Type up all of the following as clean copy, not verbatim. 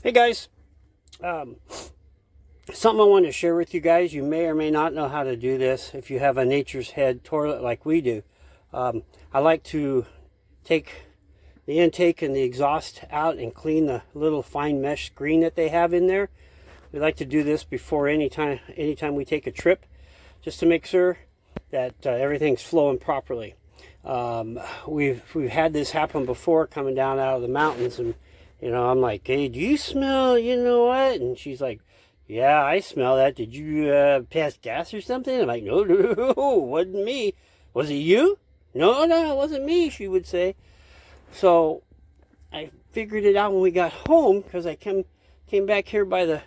Hey guys, something I want to share with you guys. You may or may not know how to do this if you have a Nature's Head toilet like we do. I like to take the intake and the exhaust out and clean the little fine mesh screen that they have in there. We like to do this before anytime we take a trip, just to make sure that everything's flowing properly. We've had this happen before, coming down out of the mountains, and I'm like, hey, do you smell, you know what? And she's like, yeah, I smell that. Did you pass gas or something? I'm like, no, wasn't me. Was it you? No, it wasn't me, she would say. So I figured it out when we got home, because I came back here by the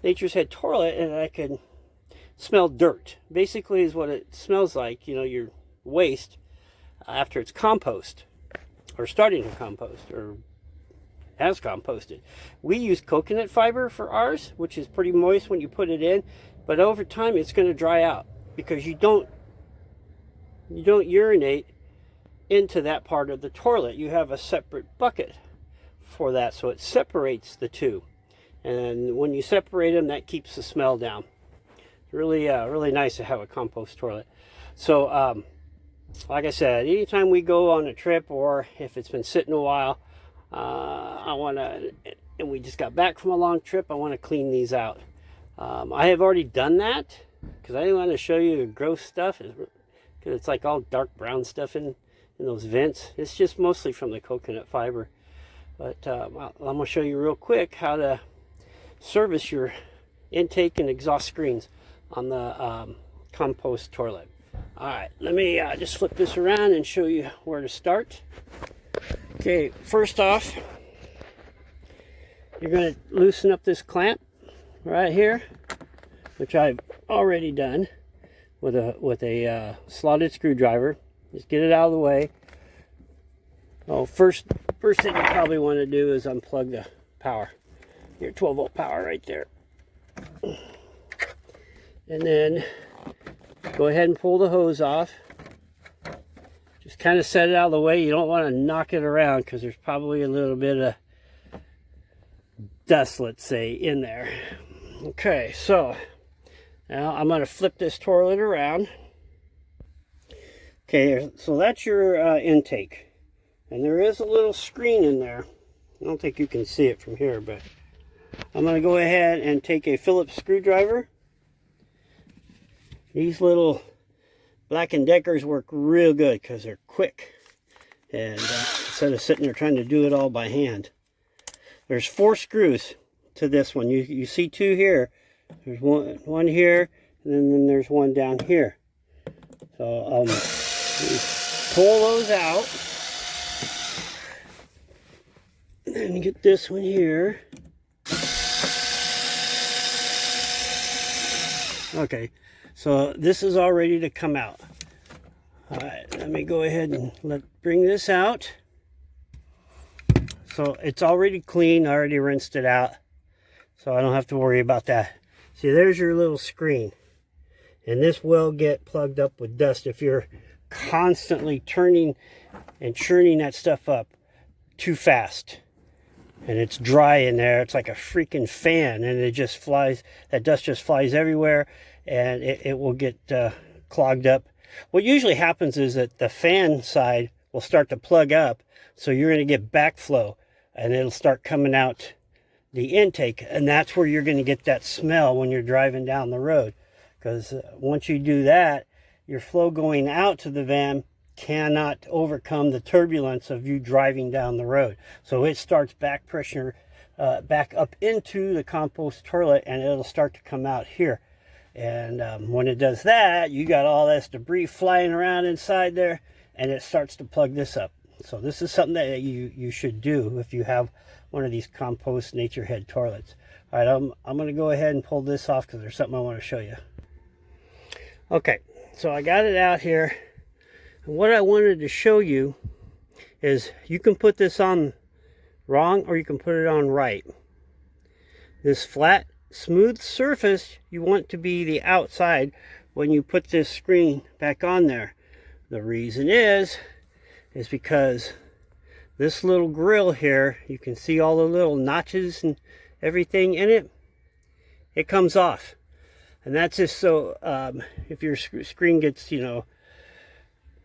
Nature's Head toilet, and I could smell dirt. Basically is what it smells like, your waste after it's compost, or starting to compost, or has composted. We use coconut fiber for ours, which is pretty moist when you put it in, but over time it's going to dry out because you don't urinate into that part of the toilet. You have a separate bucket for that, so it separates the two, and when you separate them, that keeps the smell down. Really nice to have a compost toilet. So like I said, anytime we go on a trip, or if it's been sitting a while, and we just got back from a long trip, I want to clean these out. I have already done that because I didn't want to show you the gross stuff, because it's like all dark brown stuff in those vents. It's just mostly from the coconut fiber. But I'm going to show you real quick how to service your intake and exhaust screens on the compost toilet. Alright, let me just flip this around and show you where to start. Okay, first off, you're going to loosen up this clamp right here, which I've already done with a slotted screwdriver. Just get it out of the way. Oh, first thing you probably want to do is unplug the power. Your 12-volt power right there. And then go ahead and pull the hose off. Just kind of set it out of the way. You don't want to knock it around because there's probably a little bit of dust, let's say, in there. Okay, so now I'm going to flip this toilet around. Okay, so that's your intake. And there is a little screen in there. I don't think you can see it from here, but I'm going to go ahead and take a Phillips screwdriver. These little Black & Deckers work real good because they're quick, and instead of sitting there trying to do it all by hand. There's 4 screws to this one. You see 2 here. There's one here, and then there's one down here. So pull those out, and then get this one here. Okay. So this is all ready to come out. All right, let me go ahead and bring this out. So it's already clean. I already rinsed it out, so I don't have to worry about that. See, there's your little screen, and this will get plugged up with dust if you're constantly turning and churning that stuff up too fast. And it's dry in there. It's like a freaking fan, and it just flies. That dust just flies everywhere, and it will get clogged up. What usually happens is that the fan side will start to plug up, so you're going to get backflow, and it'll start coming out the intake, and that's where you're going to get that smell when you're driving down the road. Because once you do that, your flow going out to the van cannot overcome the turbulence of you driving down the road. So it starts back pressure back up into the compost toilet, and it'll start to come out here. And when it does that, you got all this debris flying around inside there, and it starts to plug this up. So this is something that you should do if you have one of these compost Nature's Head toilets. All right, I'm going to go ahead and pull this off because there's something I want to show you. Okay, so I got it out here. And what I wanted to show you is you can put this on wrong, or you can put it on right. This flat, smooth surface, you want to be the outside when you put this screen back on there. The reason is because this little grill here, you can see all the little notches everything in it, it comes off. And that's just so if your screen gets, you know,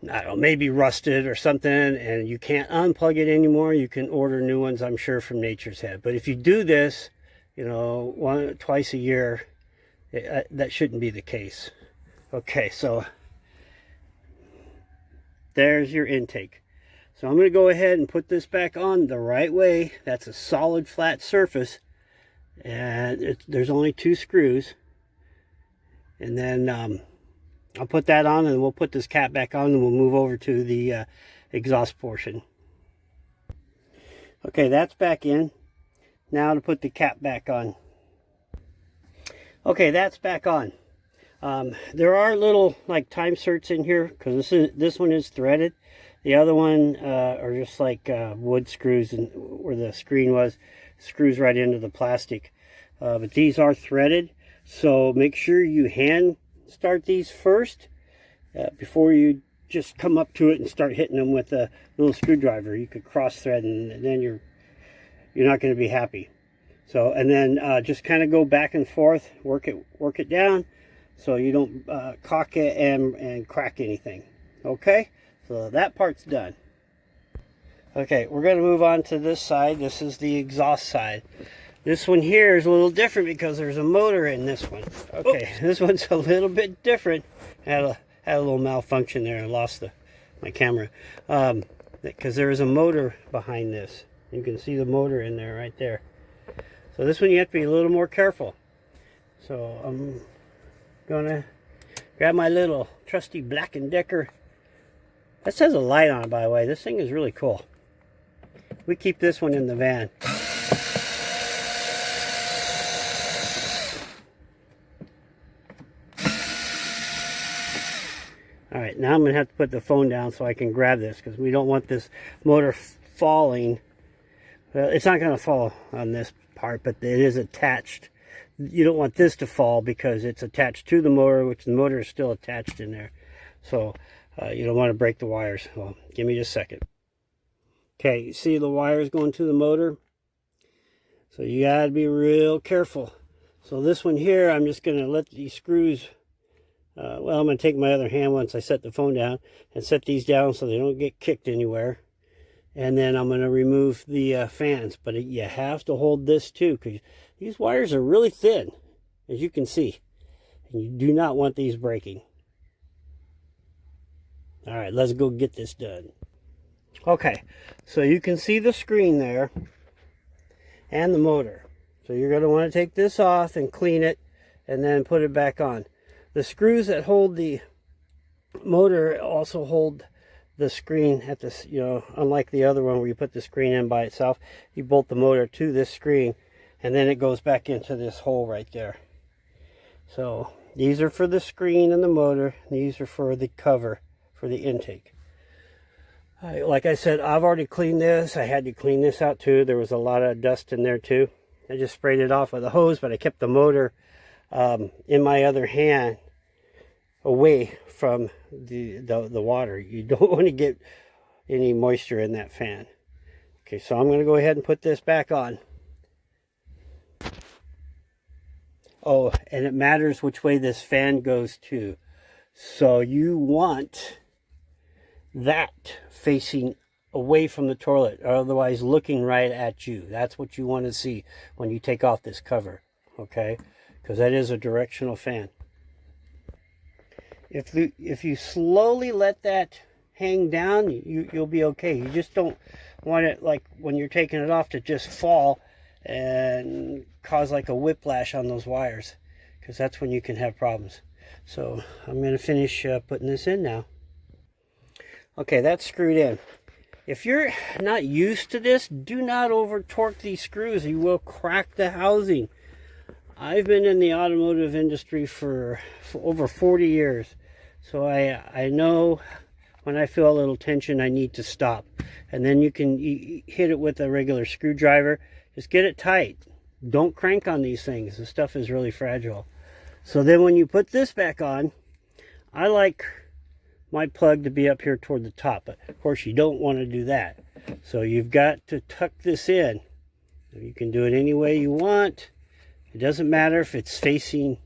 I don't know, maybe rusted or something, and you can't unplug it anymore, you can order new ones, I'm sure, from Nature's Head. But if you do this, you know, twice a year, that shouldn't be the case. Okay, so there's your intake. So I'm going to go ahead and put this back on the right way. That's a solid flat surface, and there's only 2 screws. And then I'll put that on, and we'll put this cap back on, and we'll move over to the exhaust portion. Okay, that's back in. Now to put the cap back on. Okay, that's back on. There are little like time certs in here, because this one is threaded. The other one are just like wood screws, and where the screen was, screws right into the plastic. But these are threaded, so make sure you hand start these first before you just come up to it and start hitting them with a little screwdriver. You could cross thread, and then you're not going to be happy. So, and then just kind of go back and forth, work it down, so you don't cock it and crack anything. Okay, so that part's done. Okay, we're going to move on to this side. This is the exhaust side. This one here is a little different because there's a motor in this one. Okay, this one's a little bit different. I had a little malfunction there. I lost my camera because there is a motor behind this. You can see the motor in there right there. So this one you have to be a little more careful. So I'm gonna grab my little trusty Black & Decker. That says a light on it, by the way. This thing is really cool. We keep this one in the van. Alright, now I'm going to have to put the phone down so I can grab this, because we don't want this motor falling. Well, it's not going to fall on this part, but it is attached. You don't want this to fall because it's attached to the motor, which the motor is still attached in there. So you don't want to break the wires. Well, give me just a second. Okay, you see the wires going to the motor? So you got to be real careful. So this one here, I'm just going to let these screws... well, I'm going to take my other hand once I set the phone down and set these down so they don't get kicked anywhere. And then I'm going to remove the fans. But you have to hold this too, because these wires are really thin, as you can see. And you do not want these breaking. Alright, let's go get this done. Okay, so you can see the screen there and the motor. So you're going to want to take this off and clean it and then put it back on. The screws that hold the motor also hold the screen at this, you know, unlike the other one where you put the screen in by itself, you bolt the motor to this screen and then it goes back into this hole right there. So these are for the screen and the motor. These are for the cover for the intake. Like I said, I've already cleaned this. I had to clean this out too. There was a lot of dust in there too. I just sprayed it off with a hose, but I kept the motor in my other hand away from the water. You don't want to get any moisture in that fan. Okay, so I'm going to go ahead and put this back on. Oh, and it matters which way this fan goes to. So you want that facing away from the toilet, or otherwise looking right at you. That's what you want to see when you take off this cover, okay? Because that is a directional fan. If you slowly let that hang down, you'll be okay. You just don't want it, like when you're taking it off, to just fall and cause like a whiplash on those wires, because that's when you can have problems. So I'm going to finish putting this in now. Okay, that's screwed in. If you're not used to this, do not over torque these screws. You will crack the housing. I've been in the automotive industry for over 40 years. So I know when I feel a little tension, I need to stop. And then you can hit it with a regular screwdriver. Just get it tight. Don't crank on these things. This stuff is really fragile. So then when you put this back on, I like my plug to be up here toward the top. But of course you don't want to do that. So you've got to tuck this in You can do it any way you want. It doesn't matter if it's facing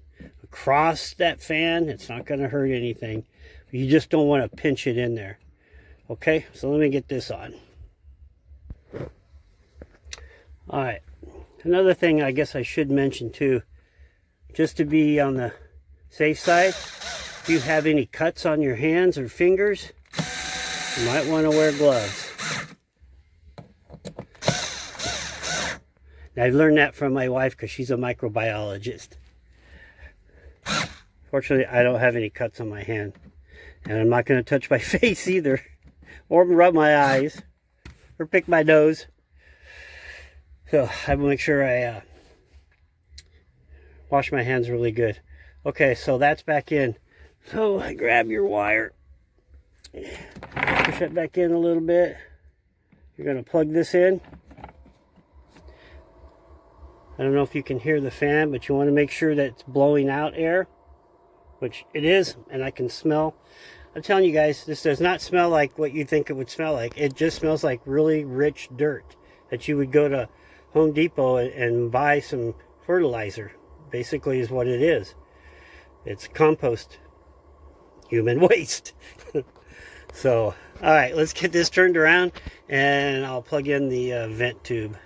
across that fan. It's not going to hurt anything. You just don't want to pinch it in there. Okay, so let me get this on. Alright, another thing I guess I should mention too, just to be on the safe side, if you have any cuts on your hands or fingers, you might want to wear gloves. Now, I've learned that from my wife because she's a microbiologist. Fortunately, I don't have any cuts on my hand. And I'm not going to touch my face either. Or rub my eyes. Or pick my nose. So, I will make sure I wash my hands really good. Okay, so that's back in. So, I grab your wire. Push it back in a little bit. You're going to plug this in. I don't know if you can hear the fan, but you want to make sure that it's blowing out air, which it is, and I can smell. I'm telling you guys, this does not smell like what you think it would smell like. It just smells like really rich dirt that you would go to Home Depot and buy some fertilizer, basically is what it is. It's compost, human waste. So, all right, let's get this turned around, and I'll plug in the vent tube.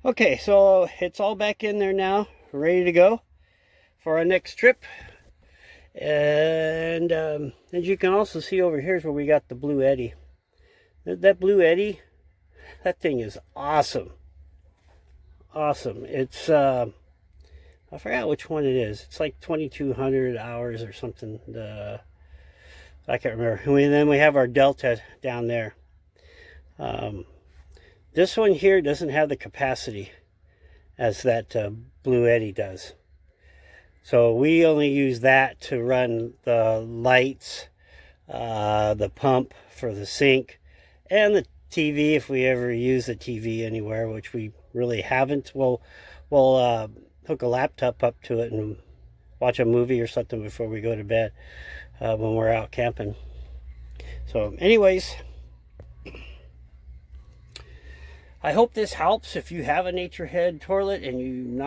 Okay, so it's all back in there now, ready to go for our next trip. And as you can also see over here is where we got the Blue Eddy. That Blue Eddy, that thing is awesome. Awesome. It's, I forgot which one it is. It's like 2,200 hours or something. I can't remember. And then we have our Delta down there. This one here doesn't have the capacity as that Blue Eddy does. So we only use that to run the lights, the pump for the sink, and the TV if we ever use the TV anywhere, which we really haven't. We'll hook a laptop up to it and watch a movie or something before we go to bed when we're out camping. So anyways, I hope this helps. If you have a Nature Head toilet and you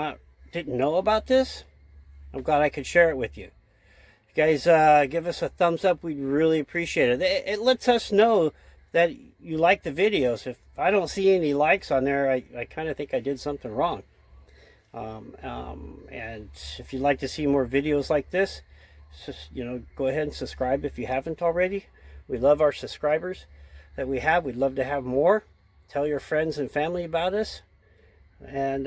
didn't know about this, I'm glad I could share it with you. If you guys give us a thumbs up, we'd really appreciate it. It lets us know that you like the videos. If I don't see any likes on there, I kind of think I did something wrong. And if you'd like to see more videos like this, just, go ahead and subscribe if you haven't already. We love our subscribers that we have. We'd love to have more. Tell your friends and family about us. And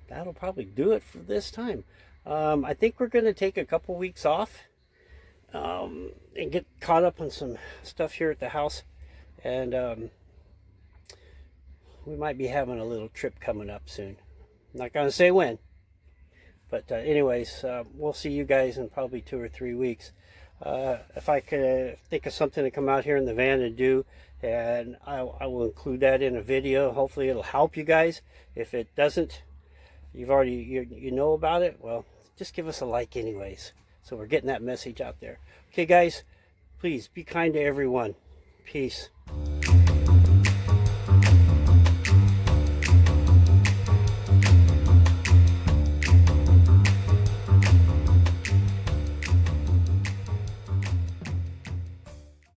that'll probably do it for this time. I think we're going to take a couple weeks off and get caught up on some stuff here at the house. And we might be having a little trip coming up soon. I'm not going to say when. But anyways, we'll see you guys in probably 2 or 3 weeks. If I could think of something to come out here in the van and do, and I will include that in a video. Hopefully it'll help you guys. If it doesn't, you know about it, well, just give us a like anyways, so we're getting that message out there. Okay guys, please be kind to everyone. Peace.